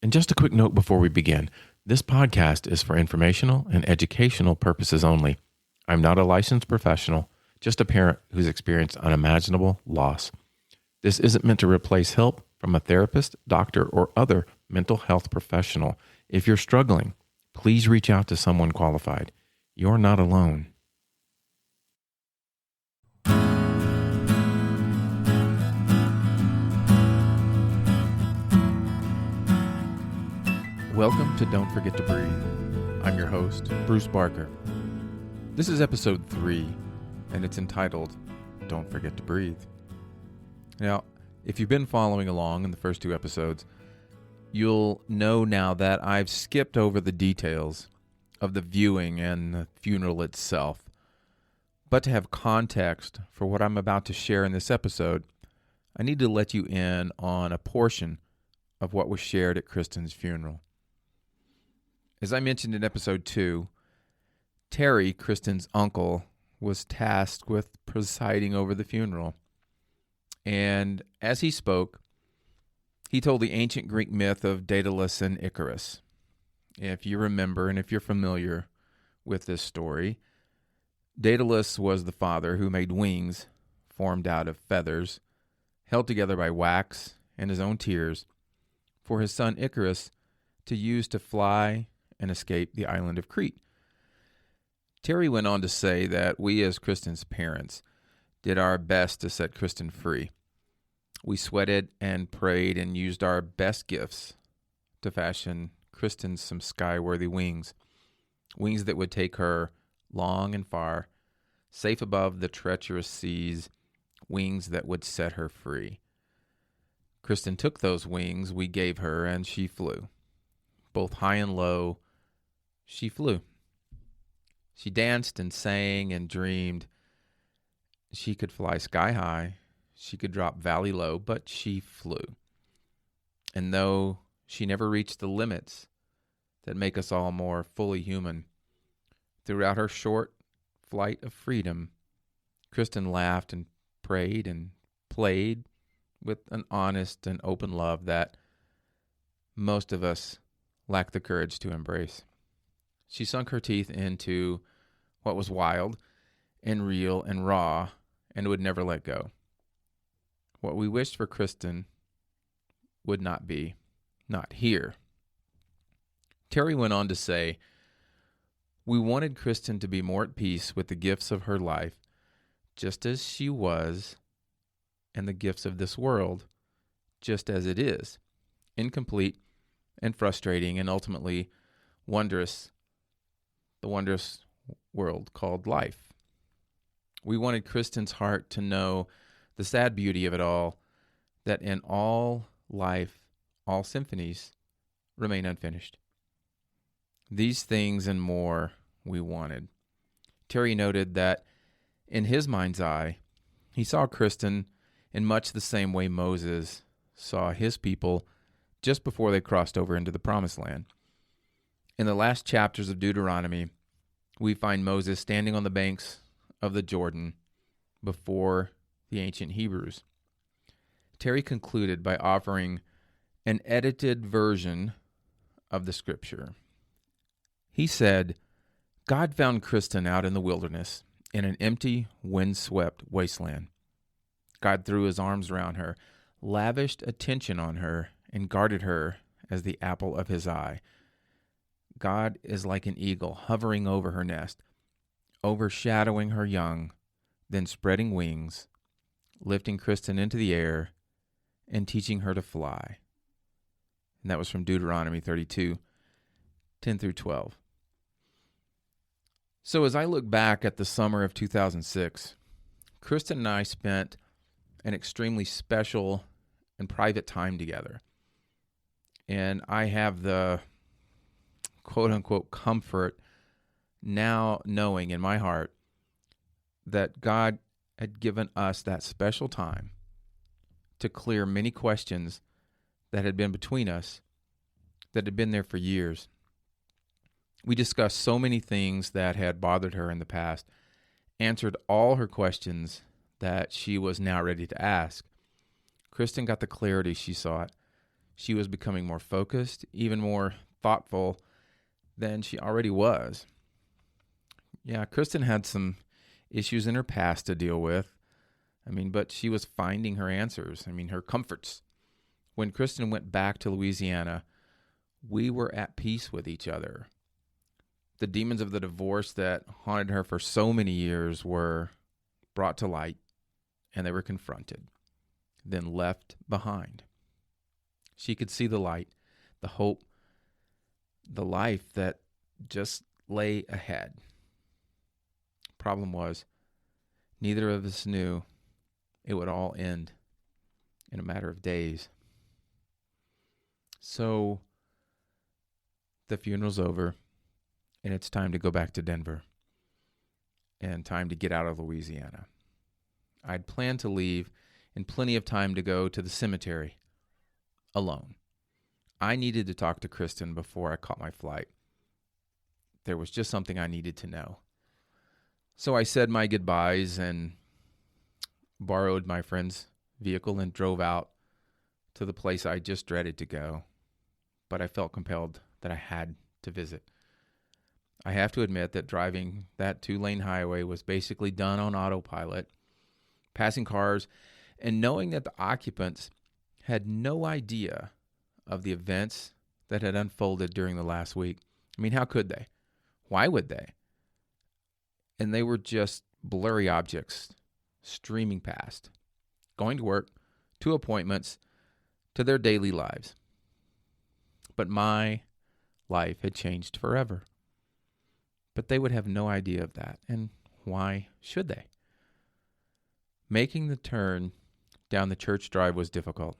And just a quick note before we begin. This podcast is for informational and educational purposes only. I'm not a licensed professional, just a parent who's experienced unimaginable loss. This isn't meant to replace help from a therapist, doctor, or other mental health professional. If you're struggling, please reach out to someone qualified. You're not alone. Welcome to Don't Forget to Breathe. I'm your host, Bruce Barker. This is episode 3, and it's entitled, Don't Forget to Breathe. Now, if you've been following along in the first 2 episodes, you'll know now that I've skipped over the details of the viewing and the funeral itself. But to have context for what I'm about to share in this episode, I need to let you in on a portion of what was shared at Kristen's funeral. As I mentioned in episode 2, Terry, Kristen's uncle, was tasked with presiding over the funeral. And as he spoke, he told the ancient Greek myth of Daedalus and Icarus. If you remember, and if you're familiar with this story, Daedalus was the father who made wings formed out of feathers, held together by wax and his own tears, for his son Icarus to use to fly and escape the island of Crete. Terry went on to say that we as Kristen's parents did our best to set Kristen free. We sweated and prayed and used our best gifts to fashion Kristen some sky-worthy wings, wings that would take her long and far, safe above the treacherous seas, wings that would set her free. Kristen took those wings we gave her and she flew. Both high and low, she flew. She danced and sang and dreamed. She could fly sky high. She could drop valley low, but she flew. And though she never reached the limits that make us all more fully human, throughout her short flight of freedom, Kristen laughed and prayed and played with an honest and open love that most of us lack the courage to embrace. She sunk her teeth into what was wild and real and raw and would never let go. What we wished for Kristen would not be, not here. Terry went on to say, we wanted Kristen to be more at peace with the gifts of her life, just as she was, and the gifts of this world, just as it is, incomplete and frustrating and ultimately wondrous, the wondrous world called life. We wanted Kristen's heart to know the sad beauty of it all, that in all life, all symphonies remain unfinished. These things and more we wanted. Terry noted that in his mind's eye, he saw Kristen in much the same way Moses saw his people just before they crossed over into the Promised Land. In the last chapters of Deuteronomy, we find Moses standing on the banks of the Jordan before the ancient Hebrews. Terry concluded by offering an edited version of the scripture. He said, God found Kristen out in the wilderness in an empty, wind-swept wasteland. God threw his arms around her, lavished attention on her, and guarded her as the apple of his eye. God is like an eagle hovering over her nest, overshadowing her young, then spreading wings, lifting Kristen into the air, and teaching her to fly. And that was from Deuteronomy 32, 10 through 12. So as I look back at the summer of 2006, Kristen and I spent an extremely special and private time together. And I have the quote-unquote comfort now knowing in my heart that God had given us that special time to clear many questions that had been between us, that had been there for years. We discussed so many things that had bothered her in the past, answered all her questions that she was now ready to ask. Kristen got the clarity she sought. She was becoming more focused, even more thoughtful than she already was. Yeah, Kristen had some issues in her past to deal with. But she was finding her answers. Her comforts. When Kristen went back to Louisiana, we were at peace with each other. The demons of the divorce that haunted her for so many years were brought to light, and they were confronted, then left behind. She could see the light, the hope, the life that just lay ahead. Problem was, neither of us knew it would all end in a matter of days. So the funeral's over, and it's time to go back to Denver and time to get out of Louisiana. I'd planned to leave in plenty of time to go to the cemetery alone. I needed to talk to Kristen before I caught my flight. There was just something I needed to know. So I said my goodbyes and borrowed my friend's vehicle and drove out to the place I just dreaded to go. But I felt compelled that I had to visit. I have to admit that driving that 2-lane highway was basically done on autopilot, passing cars and knowing that the occupants had no idea of the events that had unfolded during the last week. How could they? Why would they? And they were just blurry objects streaming past, going to work, to appointments, to their daily lives. But my life had changed forever. But they would have no idea of that. And why should they? Making the turn down the church drive was difficult.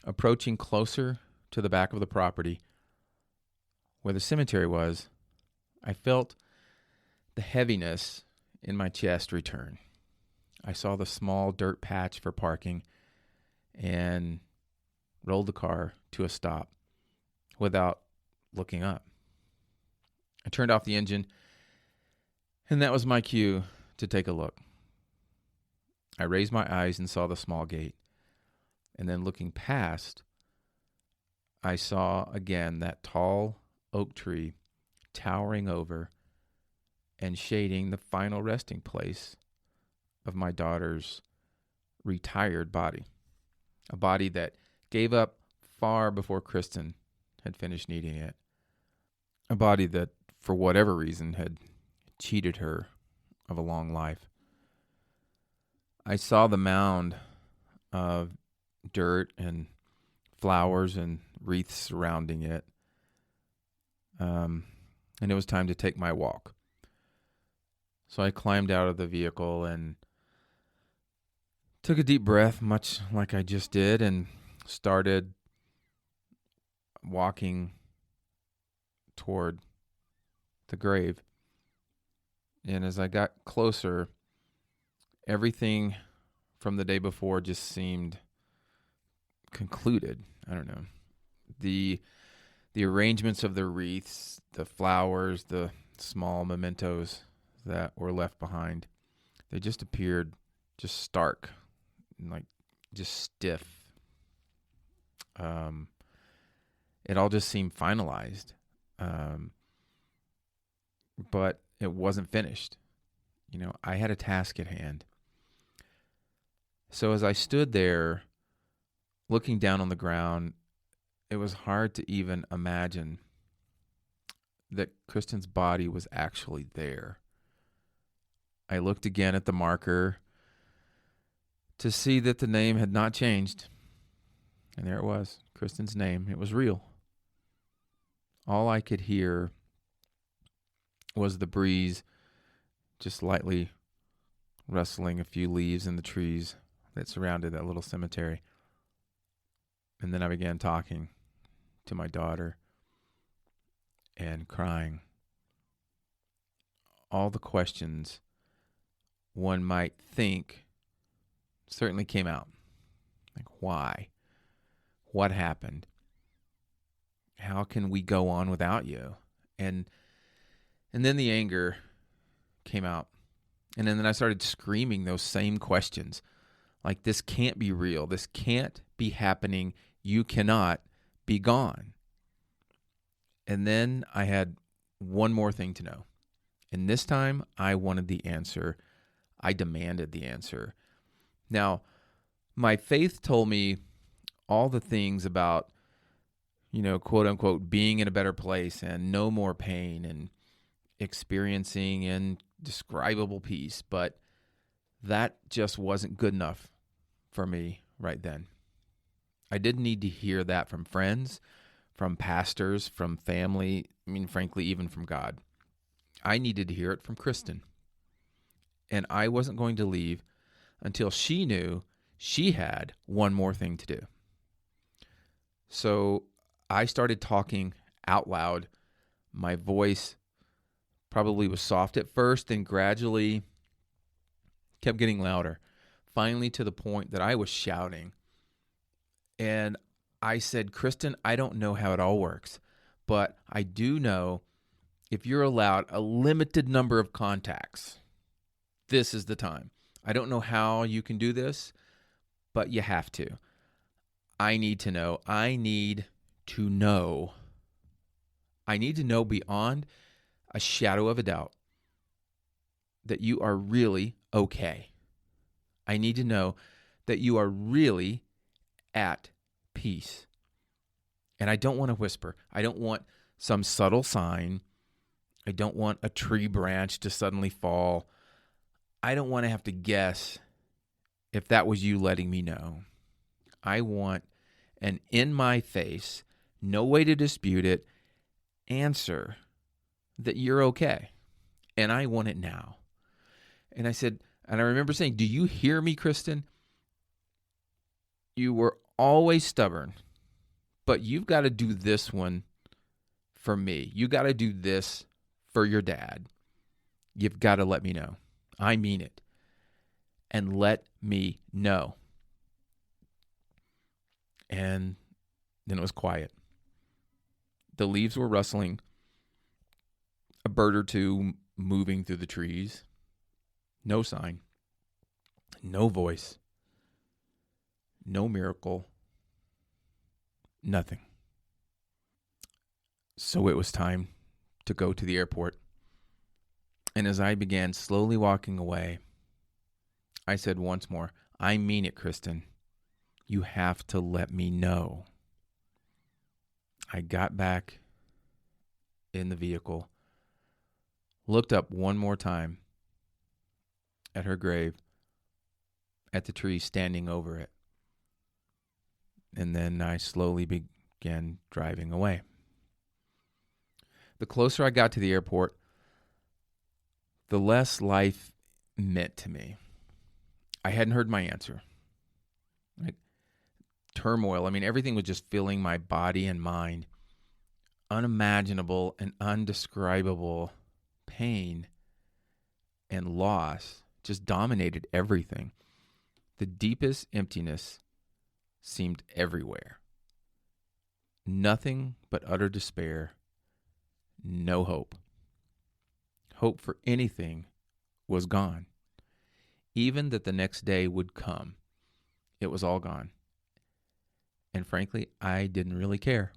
Approaching closer to the back of the property, where the cemetery was, I felt the heaviness in my chest return. I saw the small dirt patch for parking and rolled the car to a stop without looking up. I turned off the engine, and that was my cue to take a look. I raised my eyes and saw the small gate. And then looking past, I saw again that tall oak tree towering over and shading the final resting place of my daughter's retired body. A body that gave up far before Kristen had finished needing it. A body that, for whatever reason, had cheated her of a long life. I saw the mound of dirt and flowers and wreaths surrounding it. And it was time to take my walk. So I climbed out of the vehicle and took a deep breath, much like I just did, and started walking toward the grave. And as I got closer, everything from the day before just seemed concluded. I don't know. The arrangements of the wreaths, the flowers, the small mementos that were left behind, they just appeared just stark, like just stiff. It all just seemed finalized. But it wasn't finished. I had a task at hand. So as I stood there looking down on the ground, it was hard to even imagine that Kristen's body was actually there. I looked again at the marker to see that the name had not changed. And there it was, Kristen's name. It was real. All I could hear was the breeze just lightly rustling a few leaves in the trees that surrounded that little cemetery. And then I began talking to my daughter and crying. All the questions one might think certainly came out. Like, why? What happened? How can we go on without you? And then the anger came out. And then I started screaming those same questions. Like, this can't be real. This can't be happening You cannot be gone. And then I had one more thing to know. And this time I wanted the answer. I demanded the answer. Now, my faith told me all the things about, quote unquote, being in a better place and no more pain and experiencing indescribable peace. But that just wasn't good enough for me right then. I didn't need to hear that from friends, from pastors, from family, frankly, even from God. I needed to hear it from Kristen. And I wasn't going to leave until she knew she had one more thing to do. So I started talking out loud. My voice probably was soft at first, then gradually kept getting louder, finally to the point that I was shouting. And I said, Kristen, I don't know how it all works, but I do know if you're allowed a limited number of contacts, this is the time. I don't know how you can do this, but you have to. I need to know. I need to know. I need to know beyond a shadow of a doubt that you are really okay. I need to know that you are really at peace. And I don't want to whisper. I don't want some subtle sign. I don't want a tree branch to suddenly fall. I don't want to have to guess if that was you letting me know. I want an in my face, no way to dispute it, answer that you're okay. And I want it now. And I said, and I remember saying, do you hear me, Kristen? You were always stubborn, but you've got to do this one for me. You got to do this for your dad. You've got to let me know. I mean it. And let me know. And then it was quiet. The leaves were rustling. A bird or two moving through the trees. No sign. No voice. No miracle. Nothing. So it was time to go to the airport. And as I began slowly walking away, I said once more, I mean it, Kristen. You have to let me know. I got back in the vehicle, looked up one more time at her grave, at the tree standing over it. And then I slowly began driving away. The closer I got to the airport, the less life meant to me. I hadn't heard my answer. Turmoil. Everything was just filling my body and mind. Unimaginable and undescribable pain and loss just dominated everything. The deepest emptiness seemed everywhere. Nothing but utter despair. No hope. Hope for anything was gone. Even that the next day would come, it was all gone. And frankly, I didn't really care.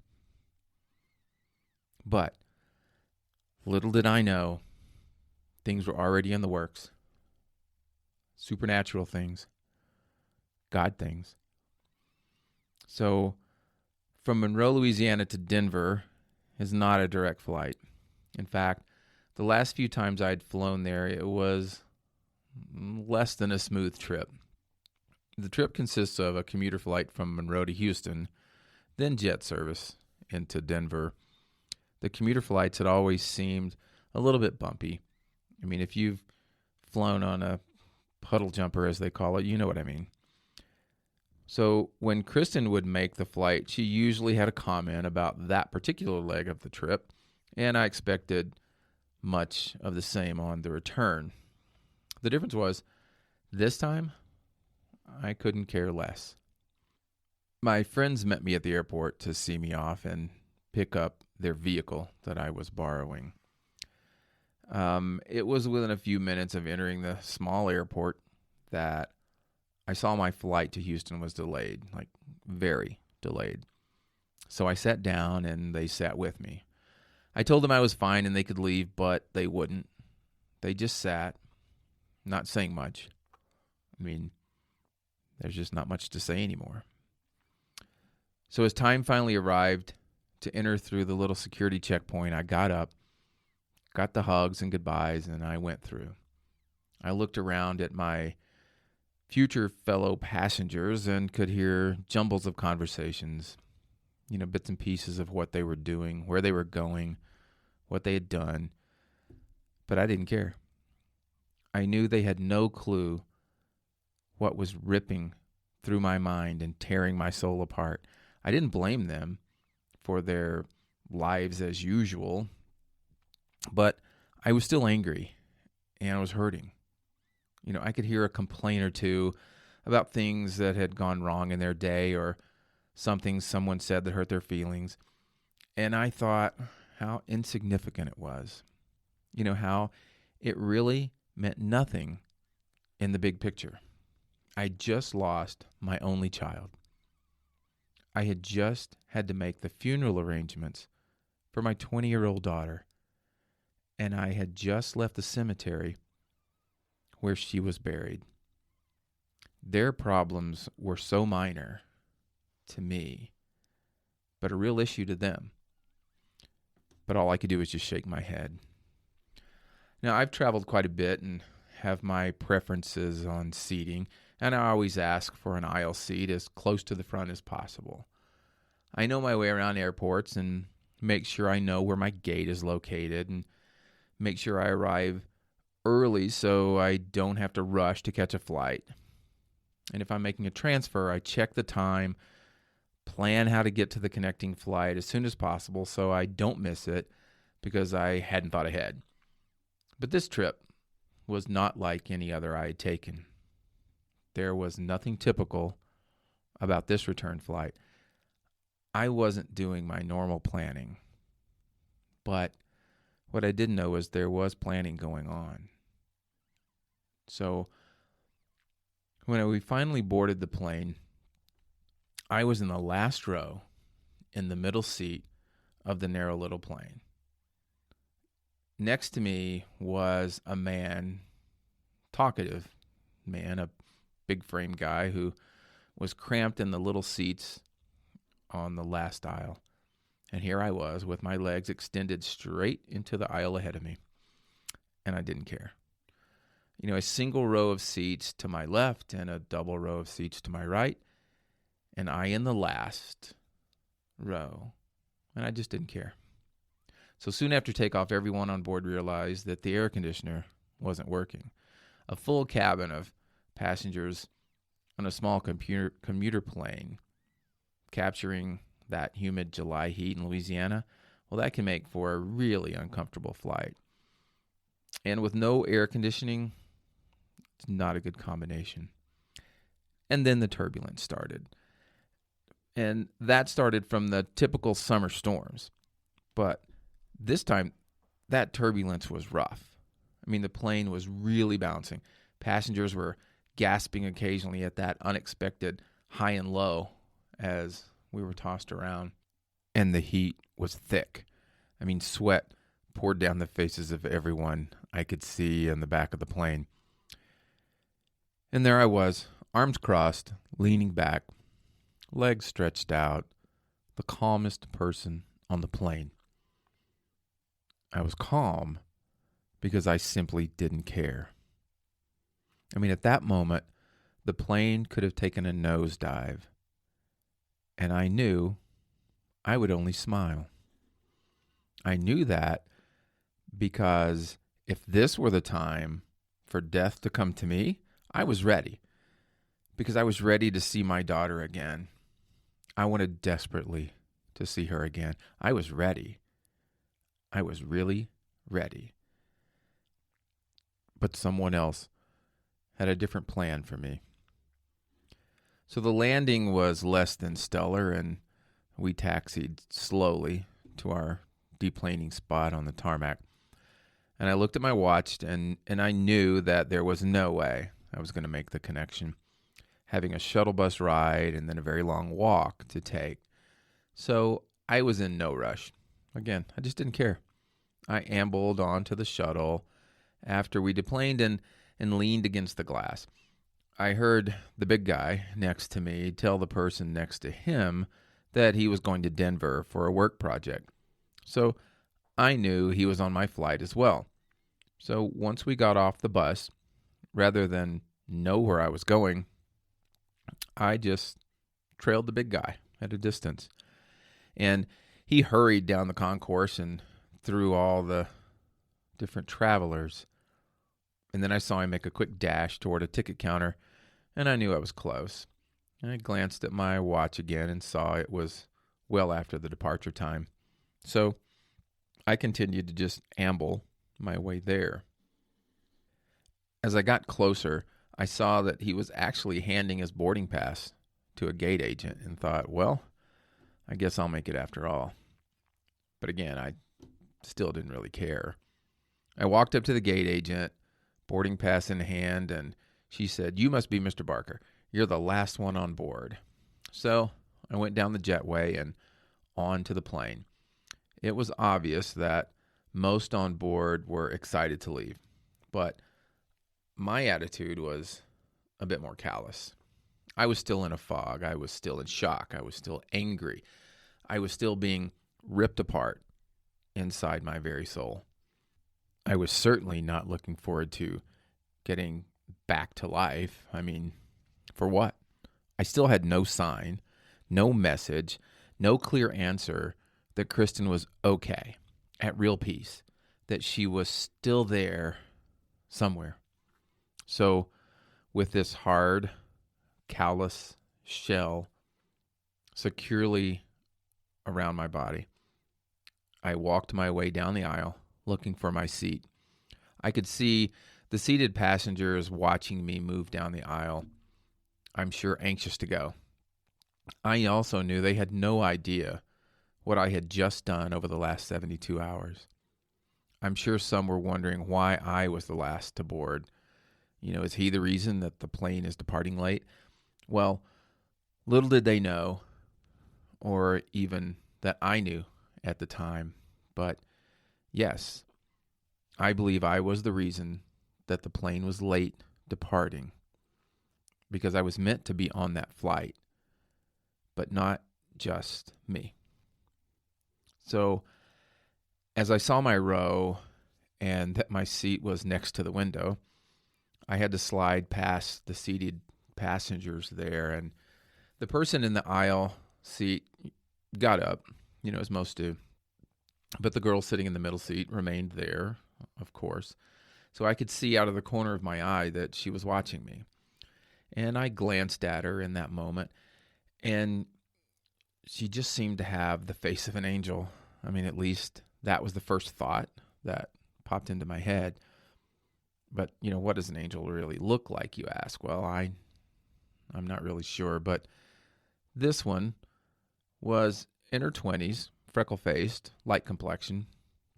But little did I know, things were already in the works. Supernatural things. God things. So, from Monroe, Louisiana to Denver is not a direct flight. In fact, the last few times I'd flown there, it was less than a smooth trip. The trip consists of a commuter flight from Monroe to Houston, then jet service into Denver. The commuter flights had always seemed a little bit bumpy. If you've flown on a puddle jumper, as they call it, you know what I mean. So when Kristen would make the flight, she usually had a comment about that particular leg of the trip, and I expected much of the same on the return. The difference was, this time, I couldn't care less. My friends met me at the airport to see me off and pick up their vehicle that I was borrowing. It was within a few minutes of entering the small airport that I saw my flight to Houston was delayed, very, delayed. So I sat down and they sat with me. I told them I was fine and they could leave, but they wouldn't. They just sat, not saying much. I mean, there's just not much to say anymore. So as time finally arrived to enter through the little security checkpoint, I got up, got the hugs and goodbyes, and I went through. I looked around at my future fellow passengers and could hear jumbles of conversations, bits and pieces of what they were doing, where they were going, what they had done. But I didn't care. I knew they had no clue what was ripping through my mind and tearing my soul apart. I didn't blame them for their lives as usual, but I was still angry and I was hurting. I could hear a complaint or two about things that had gone wrong in their day or something someone said that hurt their feelings. And I thought how insignificant it was. How it really meant nothing in the big picture. I just lost my only child. I had just had to make the funeral arrangements for my 20-year-old daughter, and I had just left the cemetery where she was buried. Their problems were so minor to me, but a real issue to them. But all I could do was just shake my head. Now, I've traveled quite a bit and have my preferences on seating, and I always ask for an aisle seat as close to the front as possible. I know my way around airports and make sure I know where my gate is located and make sure I arrive early so I don't have to rush to catch a flight. And if I'm making a transfer, I check the time, plan how to get to the connecting flight as soon as possible so I don't miss it because I hadn't thought ahead. But this trip was not like any other I had taken. There was nothing typical about this return flight. I wasn't doing my normal planning. But what I didn't know was there was planning going on. So when we finally boarded the plane, I was in the last row in the middle seat of the narrow little plane. Next to me was a man, talkative man, a big frame guy who was cramped in the little seats on the last aisle. And here I was with my legs extended straight into the aisle ahead of me. And I didn't care. A single row of seats to my left and a double row of seats to my right. And I in the last row. And I just didn't care. So soon after takeoff, everyone on board realized that the air conditioner wasn't working. A full cabin of passengers on a small commuter plane capturing that humid July heat in Louisiana, well, that can make for a really uncomfortable flight. And with no air conditioning, it's not a good combination. And then the turbulence started. And that started from the typical summer storms. But this time, that turbulence was rough. The plane was really bouncing. Passengers were gasping occasionally at that unexpected high and low as we were tossed around. And the heat was thick. Sweat poured down the faces of everyone I could see in the back of the plane. And there I was, arms crossed, leaning back, legs stretched out, the calmest person on the plane. I was calm because I simply didn't care. At that moment, the plane could have taken a nosedive, and I knew I would only smile. I knew that because if this were the time for death to come to me, I was ready. Because I was ready to see my daughter again. I wanted desperately to see her again. I was ready. I was really ready. But someone else had a different plan for me. So the landing was less than stellar, and we taxied slowly to our deplaning spot on the tarmac. And I looked at my watch, and I knew that there was no way I was going to make the connection. having a shuttle bus ride, and then a very long walk to take. So I was in no rush. Again, I just didn't care. I ambled onto the shuttle after we deplaned and leaned against the glass. I heard the big guy next to me tell the person next to him that he was going to Denver for a work project. So I knew he was on my flight as well. So once we got off the bus, rather than know where I was going, I just trailed the big guy at a distance. And he hurried down the concourse and through all the different travelers. And then I saw him make a quick dash toward a ticket counter, and I knew I was close. I glanced at my watch again and saw it was well after the departure time. So I continued to just amble my way there. As I got closer, I saw that he was actually handing his boarding pass to a gate agent and thought, well, I guess I'll make it after all. But again, I still didn't really care. I walked up to the gate agent, boarding pass in hand, and she said, "You must be Mr. Barker. You're the last one on board." So I went down the jetway and on to the plane. It was obvious that most on board were excited to leave, but my attitude was a bit more callous. I was still in a fog. I was still in shock. I was still angry. I was still being ripped apart inside my very soul. I was certainly not looking forward to getting back to life. I mean, for what? I still had no sign, no message, no clear answer that Kristen was okay, at real peace, that she was still there somewhere. So with this hard, callous shell securely around my body, I walked my way down the aisle looking for my seat. I could see the seated passengers watching me move down the aisle, I'm sure anxious to go. I also knew they had no idea what I had just done over the last 72 hours. I'm sure some were wondering why I was the last to board. Is he the reason that the plane is departing late? Well, little did they know, or even that I knew at the time. But yes, I believe I was the reason that the plane was late departing, because I was meant to be on that flight, but not just me. So as I saw my row and that my seat was next to the window, I had to slide past the seated passengers there, and the person in the aisle seat got up, as most do. But the girl sitting in the middle seat remained there, of course. So I could see out of the corner of my eye that she was watching me. And I glanced at her in that moment, and she just seemed to have the face of an angel. I mean, at least that was the first thought that popped into my head. But, what does an angel really look like, you ask? Well, I'm not really sure, but this one was in her 20s, freckle-faced, light complexion,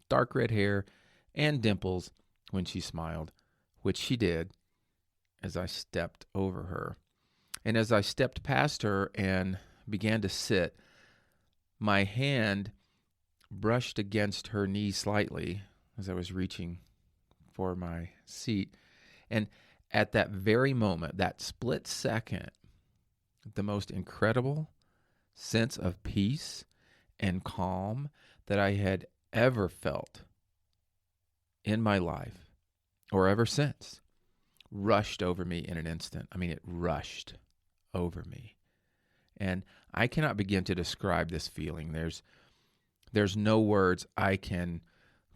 dark red hair, and dimples when she smiled, which she did as I stepped over her. And as I stepped past her and began to sit, my hand brushed against her knee slightly as I was reaching for my seat. And at that very moment, that split second, the most incredible sense of peace and calm that I had ever felt in my life, or ever since, rushed over me in an instant. I mean, it rushed over me. And I cannot begin to describe this feeling. There's no words I can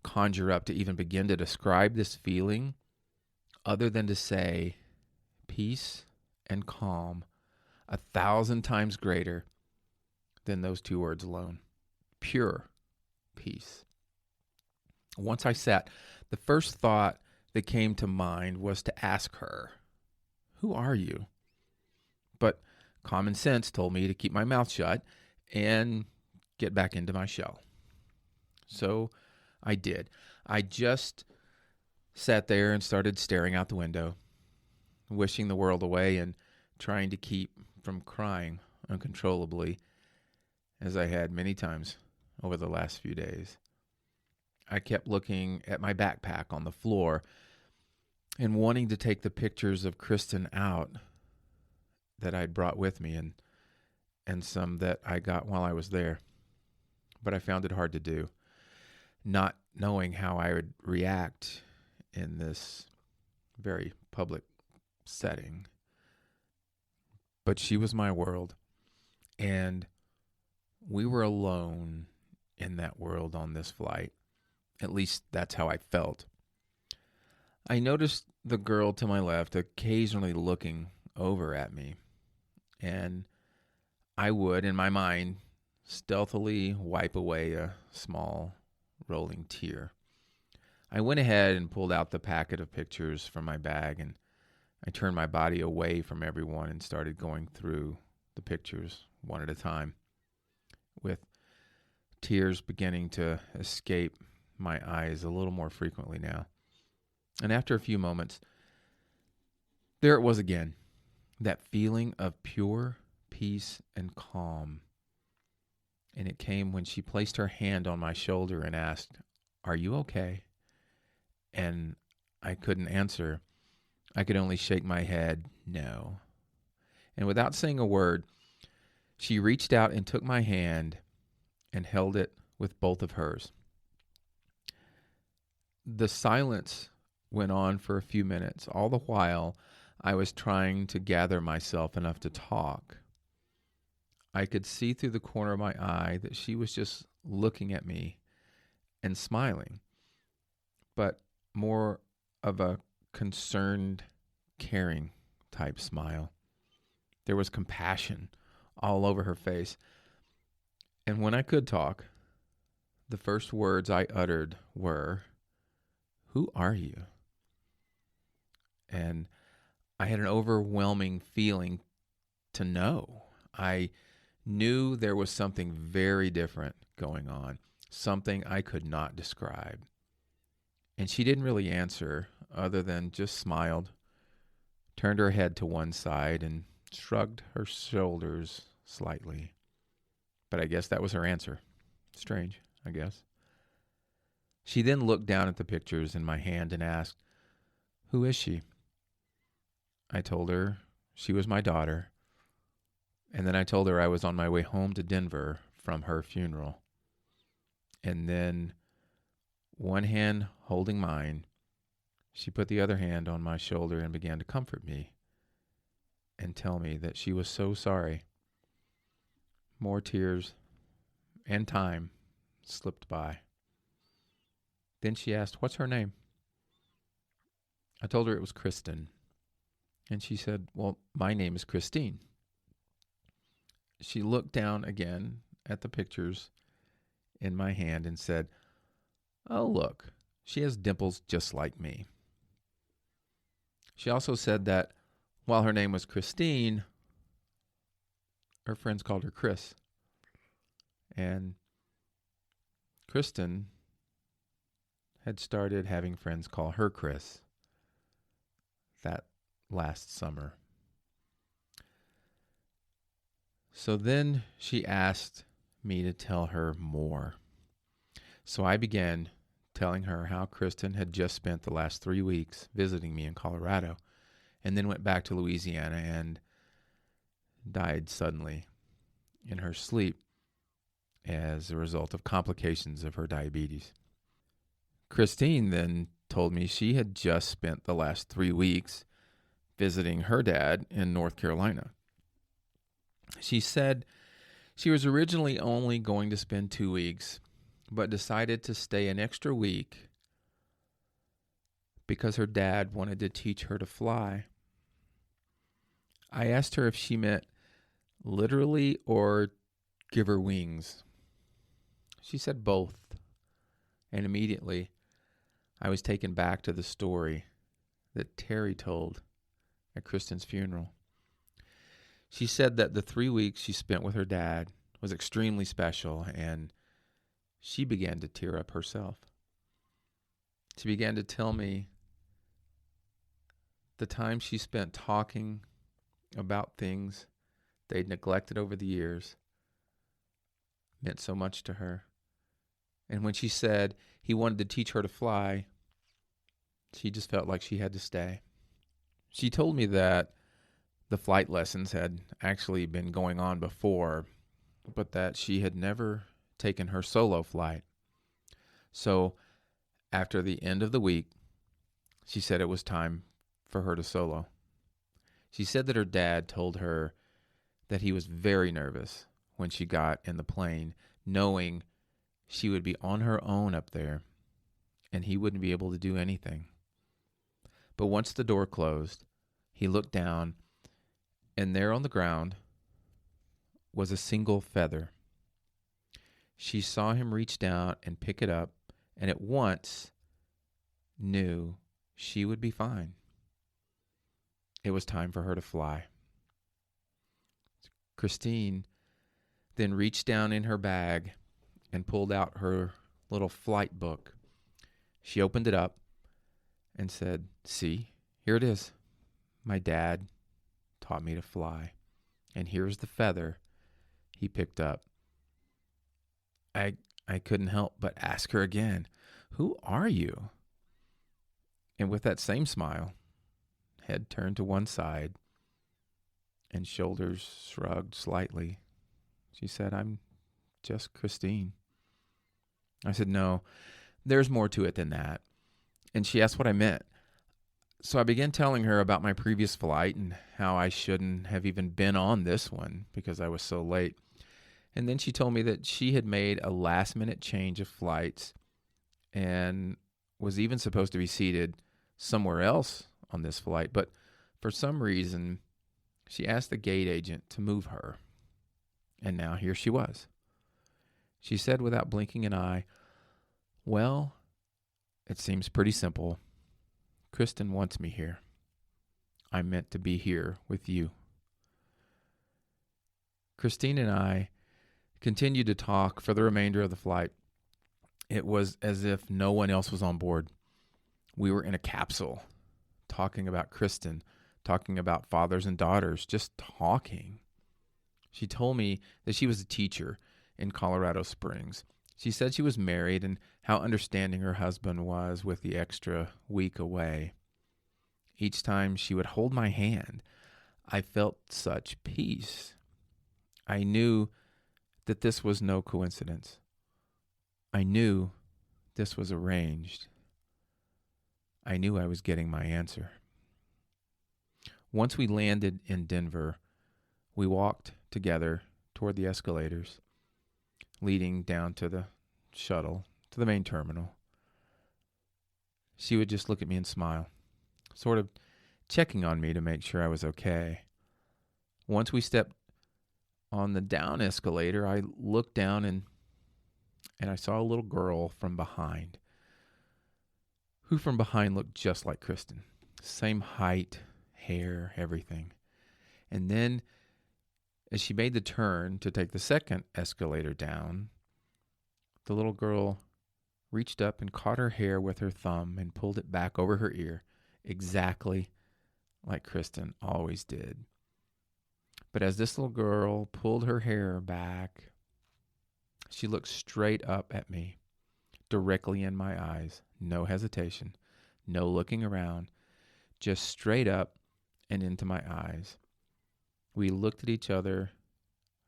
conjure up to even begin to describe this feeling other than to say peace and calm 1,000 times greater than those two words alone. Pure peace. Once I sat, the first thought that came to mind was to ask her, "Who are you?" But common sense told me to keep my mouth shut and get back into my shell. So I did. I just sat there and started staring out the window, wishing the world away and trying to keep from crying uncontrollably, as I had many times over the last few days. I kept looking at my backpack on the floor and wanting to take the pictures of Kristen out that I'd brought with me and some that I got while I was there. But I found it hard to do, not knowing how I would react in this very public setting. But she was my world, and we were alone in that world on this flight. At least that's how I felt. I noticed the girl to my left occasionally looking over at me, and I would, in my mind, stealthily wipe away a small rolling tear. I went ahead and pulled out the packet of pictures from my bag, and I turned my body away from everyone and started going through the pictures one at a time, with tears beginning to escape my eyes a little more frequently now. And after a few moments, there it was again, that feeling of pure peace and calm. And it came when she placed her hand on my shoulder and asked, "Are you okay?" And I couldn't answer. I could only shake my head, no. And without saying a word, she reached out and took my hand and held it with both of hers. The silence went on for a few minutes. All the while, I was trying to gather myself enough to talk. I could see through the corner of my eye that she was just looking at me and smiling, but more of a concerned, caring type smile. There was compassion all over her face. And when I could talk, the first words I uttered were, "Who are you?" And I had an overwhelming feeling to know. I knew there was something very different going on, something I could not describe. And she didn't really answer other than just smiled, turned her head to one side, and shrugged her shoulders slightly. But I guess that was her answer. Strange, I guess. She then looked down at the pictures in my hand and asked, "Who is she?" I told her she was my daughter, and then I told her I was on my way home to Denver from her funeral. And then, one hand holding mine, she put the other hand on my shoulder and began to comfort me and tell me that she was so sorry. More tears and time slipped by. Then she asked, "What's her name?" I told her it was Kristen. And she said, "Well, my name is Christine." She looked down again at the pictures in my hand and said, "Oh, look, she has dimples just like me." She also said that while her name was Christine, her friends called her Chris. And Kristen had started having friends call her Chris that last summer. So then she asked me to tell her more. So I began telling her how Kristen had just spent the last 3 weeks visiting me in Colorado and then went back to Louisiana and died suddenly in her sleep as a result of complications of her diabetes. Christine then told me she had just spent the last 3 weeks visiting her dad in North Carolina. She said she was originally only going to spend 2 weeks, but decided to stay an extra week because her dad wanted to teach her to fly. I asked her if she meant literally or give her wings. She said both, and immediately I was taken back to the story that Terry told at Kristen's funeral. She said that the 3 weeks she spent with her dad was extremely special, and she began to tear up herself. She began to tell me the time she spent talking about things they'd neglected over the years meant so much to her. And when she said he wanted to teach her to fly, she just felt like she had to stay. She told me that the flight lessons had actually been going on before, but that she had never taken her solo flight. So after the end of the week, she said it was time for her to solo. She said that her dad told her that he was very nervous when she got in the plane, knowing she would be on her own up there and he wouldn't be able to do anything. But once the door closed, he looked down, and there on the ground was a single feather. She saw him reach down and pick it up, and at once knew she would be fine. It was time for her to fly. Christine then reached down in her bag and pulled out her little flight book. She opened it up and said, "See, here it is. My dad taught me to fly. And here's the feather he picked up." I couldn't help but ask her again, "Who are you?" And with that same smile, head turned to one side and shoulders shrugged slightly, she said, "I'm just Christine." I said, "No, there's more to it than that." And she asked what I meant. So I began telling her about my previous flight and how I shouldn't have even been on this one because I was so late. And then she told me that she had made a last-minute change of flights and was even supposed to be seated somewhere else on this flight. But for some reason, she asked the gate agent to move her. And now here she was. She said without blinking an eye, "Well, it seems pretty simple. Kristen wants me here. I'm meant to be here with you." Christine and I continued to talk for the remainder of the flight. It was as if no one else was on board. We were in a capsule, talking about Kristen, talking about fathers and daughters, just talking. She told me that she was a teacher in Colorado Springs. She said she was married and how understanding her husband was with the extra week away. Each time she would hold my hand, I felt such peace. I knew that this was no coincidence. I knew this was arranged. I knew I was getting my answer. Once we landed in Denver, we walked together toward the escalators leading down to the shuttle, to the main terminal. She would just look at me and smile, sort of checking on me to make sure I was okay. Once we stepped on the down escalator, I looked down and I saw a little girl from behind, who from behind looked just like Kristen. Same height, hair, everything. And then as she made the turn to take the second escalator down, the little girl reached up and caught her hair with her thumb and pulled it back over her ear, exactly like Kristen always did. But as this little girl pulled her hair back, she looked straight up at me, directly in my eyes. No hesitation, no looking around, just straight up and into my eyes. We looked at each other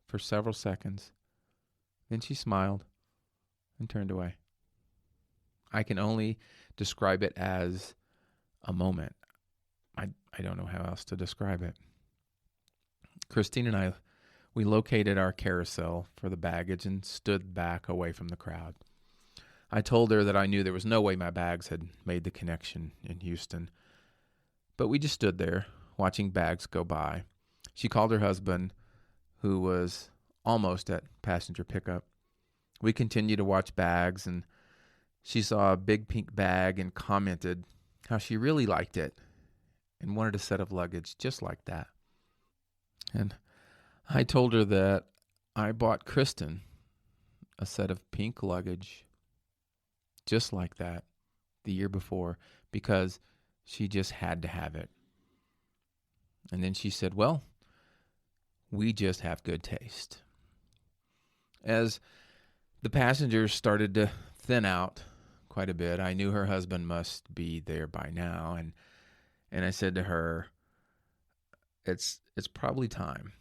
for several seconds. Then she smiled and turned away. I can only describe it as a moment. I don't know how else to describe it. Christine and I, we located our carousel for the baggage and stood back away from the crowd. I told her that I knew there was no way my bags had made the connection in Houston. But we just stood there, watching bags go by. She called her husband, who was almost at passenger pickup. We continued to watch bags, and she saw a big pink bag and commented how she really liked it and wanted a set of luggage just like that. And I told her that I bought Kristen a set of pink luggage just like that the year before because she just had to have it. And then she said, "Well, we just have good taste. As the passengers started to thin out quite a bit, I knew her husband must be there by now, and I said to her, it's probably time.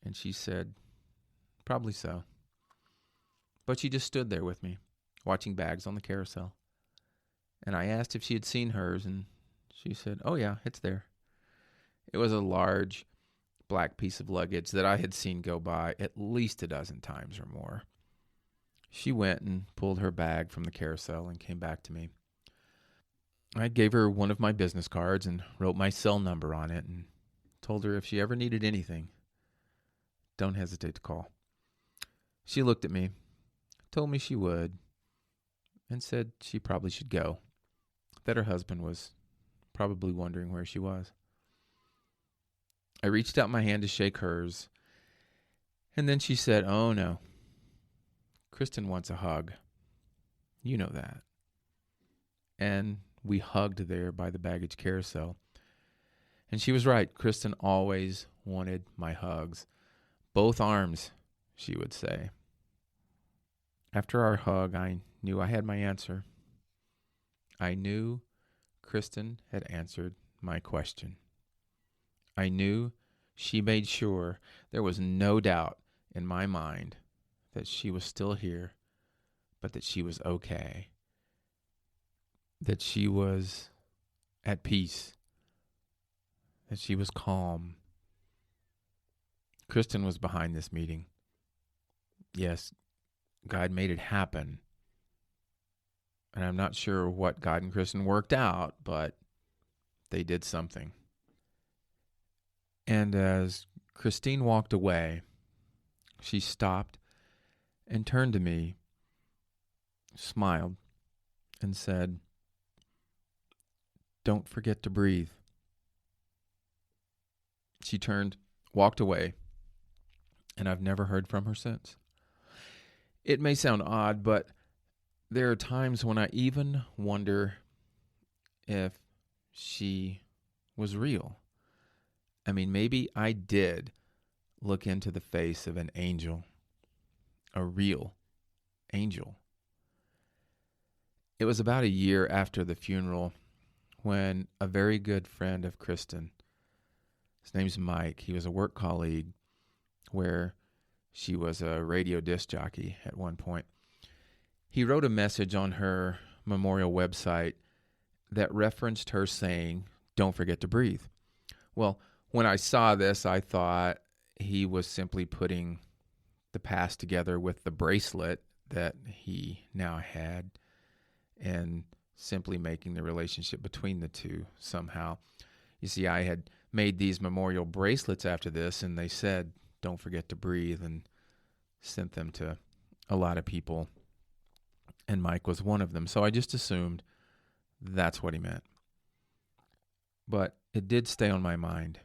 And she said, probably so. But she just stood there with me, watching bags on the carousel. And I asked if she had seen hers, and she said, oh yeah, it's there. It was a large black piece of luggage that I had seen go by at least a dozen times or more. She went and pulled her bag from the carousel and came back to me. I gave her one of my business cards and wrote my cell number on it and told her if she ever needed anything, don't hesitate to call. She looked at me, told me she would, and said she probably should go, that her husband was probably wondering where she was. I reached out my hand to shake hers, and then she said, oh no, Kristen wants a hug. You know that. And we hugged there by the baggage carousel. And she was right. Kristen always wanted my hugs. Both arms, she would say. After our hug, I knew I had my answer. I knew Kristen had answered my question. I knew she made sure there was no doubt in my mind that she was still here, but that she was okay, that she was at peace, that she was calm. Kristen was behind this meeting. Yes, God made it happen. And I'm not sure what God and Kristen worked out, but they did something. And as Christine walked away, she stopped and turned to me, smiled, and said, don't forget to breathe. She turned, walked away, and I've never heard from her since. It may sound odd, but there are times when I even wonder if she was real. I mean, maybe I did look into the face of an angel, a real angel. It was about a year after the funeral when a very good friend of Kristen, his name's Mike, he was a work colleague where she was a radio disc jockey at one point. He wrote a message on her memorial website that referenced her saying, don't forget to breathe. Well, when I saw this, I thought he was simply putting the past together with the bracelet that he now had and simply making the relationship between the two somehow. You see, I had made these memorial bracelets after this, and they said, don't forget to breathe, and sent them to a lot of people. And Mike was one of them. So I just assumed that's what he meant. But it did stay on my mind.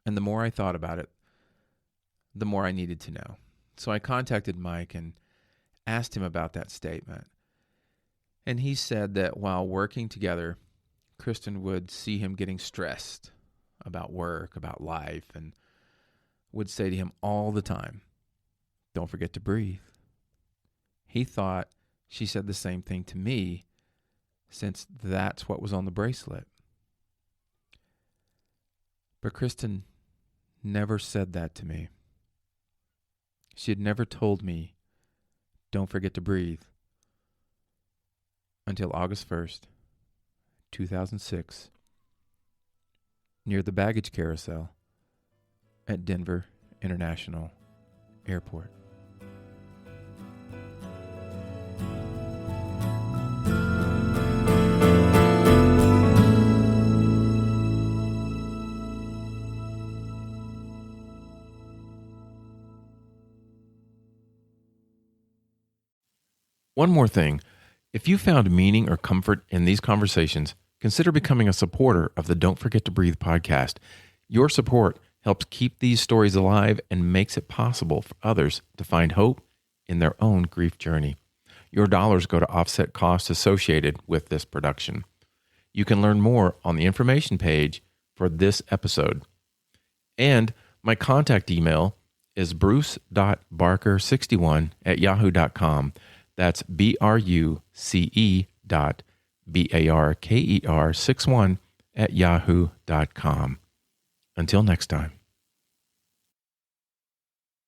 And the more I thought about it, the more I needed to know. So I contacted Mike and asked him about that statement. And he said that while working together, Kristen would see him getting stressed about work, about life, and would say to him all the time, don't forget to breathe. He thought she said the same thing to me, since that's what was on the bracelet. But Kristen never said that to me. She had never told me, don't forget to breathe, until August 1st, 2006, near the baggage carousel at Denver International Airport. One more thing. If you found meaning or comfort in these conversations, consider becoming a supporter of the Don't Forget to Breathe podcast. Your support helps keep these stories alive and makes it possible for others to find hope in their own grief journey. Your dollars go to offset costs associated with this production. You can learn more on the information page for this episode. And My contact email is bruce.barker61@yahoo.com. That's BRUCE.BARKER61@yahoo.com. Until next time.